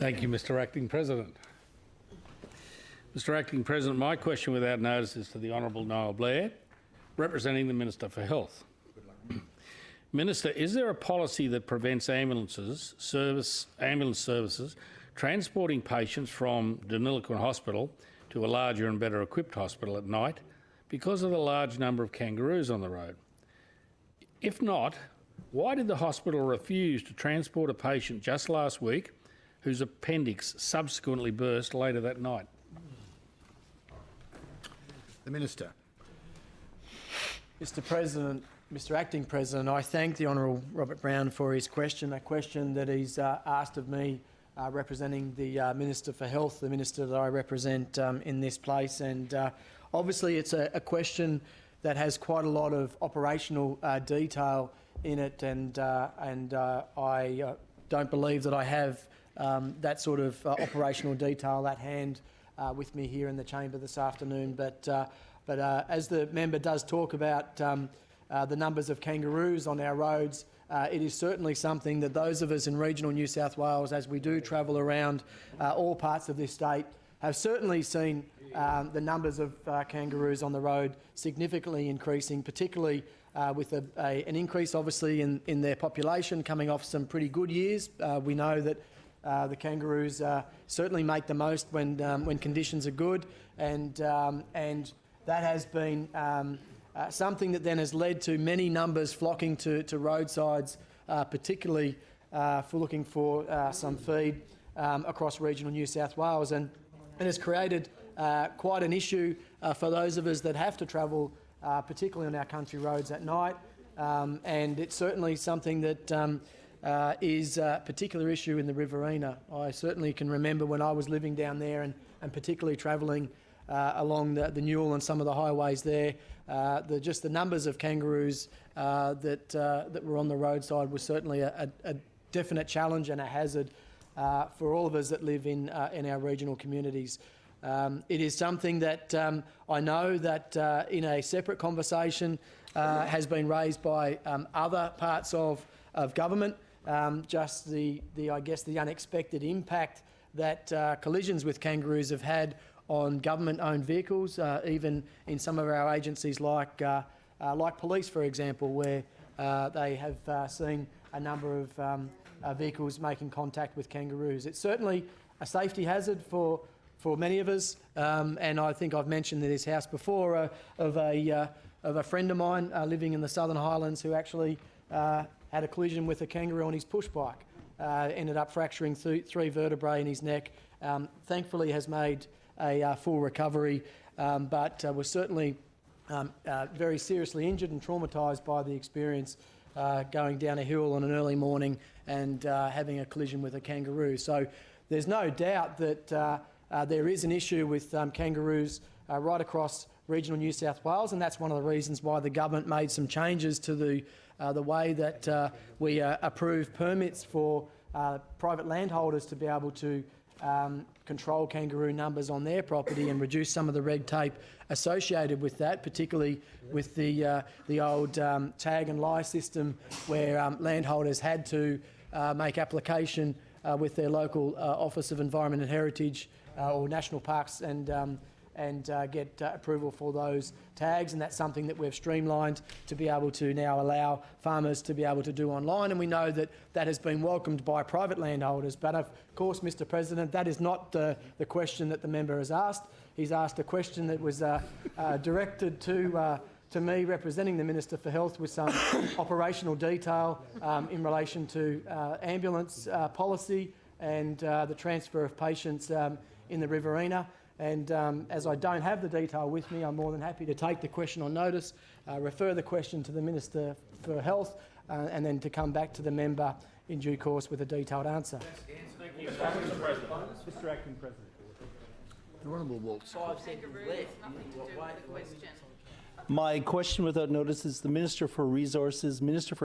Thank you, Mr Acting President. Mr Acting President, my question without notice is to the Honourable Niall Blair, representing the Minister for Health. Minister, is there a policy that prevents ambulance services transporting patients from Deniliquin Hospital to a larger and better equipped hospital at night because of the large number of kangaroos on the road? If not, why did the hospital refuse to transport a patient just last week whose appendix subsequently burst later that night? The Minister. Mr President, Mr Acting President, I thank the Honourable Robert Brown for his question, a question that he's asked of me representing the Minister for Health, the Minister that I represent in this place. And obviously it's a question that has quite a lot of operational detail in it, and I don't believe that I have that sort of operational detail at hand with me here in the chamber this afternoon. But as the member does talk about the numbers of kangaroos on our roads, it is certainly something that those of us in regional New South Wales, as we do travel around all parts of this state, have certainly seen the numbers of kangaroos on the road significantly increasing, particularly with an increase obviously in their population coming off some pretty good years. We know that the kangaroos certainly make the most when conditions are good, and that has been something that then has led to many numbers flocking to roadsides, particularly for looking for some feed across regional New South Wales, and has created quite an issue for those of us that have to travel, particularly on our country roads at night. And it's certainly something that is a particular issue in the Riverina. I certainly can remember when I was living down there and particularly travelling along the Newell and some of the highways there, just the numbers of kangaroos that were on the roadside was certainly a definite challenge and a hazard for all of us that live in our regional communities. It is something that I know that in a separate conversation has been raised by other parts of government. Just I guess the unexpected impact that collisions with kangaroos have had on government-owned vehicles, even in some of our agencies like police, for example, where they have seen a number of vehicles making contact with kangaroos. It's certainly a safety hazard for many of us, and I think I've mentioned in this house before of a friend of mine living in the Southern Highlands who actually had a collision with a kangaroo on his push bike, ended up fracturing three vertebrae in his neck. Thankfully has made a full recovery, but was certainly very seriously injured and traumatised by the experience going down a hill on an early morning and having a collision with a kangaroo. So there's no doubt that there is an issue with kangaroos right across regional New South Wales, and that's one of the reasons why the government made some changes to the way that we approve permits for private landholders to be able to control kangaroo numbers on their property and reduce some of the red tape associated with that, particularly with the old tag and lie system where landholders had to make application with their local Office of Environment and Heritage or National Parks and get approval for those tags, and that's something that we've streamlined to be able to now allow farmers to be able to do online, and we know that that has been welcomed by private landholders. But of course, Mr President, that is not the question that the member has asked. He's asked a question that was directed to me representing the Minister for Health with some operational detail in relation to ambulance policy and the transfer of patients in the Riverina. And as I don't have the detail with me, I'm more than happy to take the question on notice, refer the question to the Minister for Health, and then to come back to the member in due course with a detailed answer. Thank you, Mr Acting President. Mr Acting President. The Honourable Waltz. My question without notice is the Minister for Resources, Minister for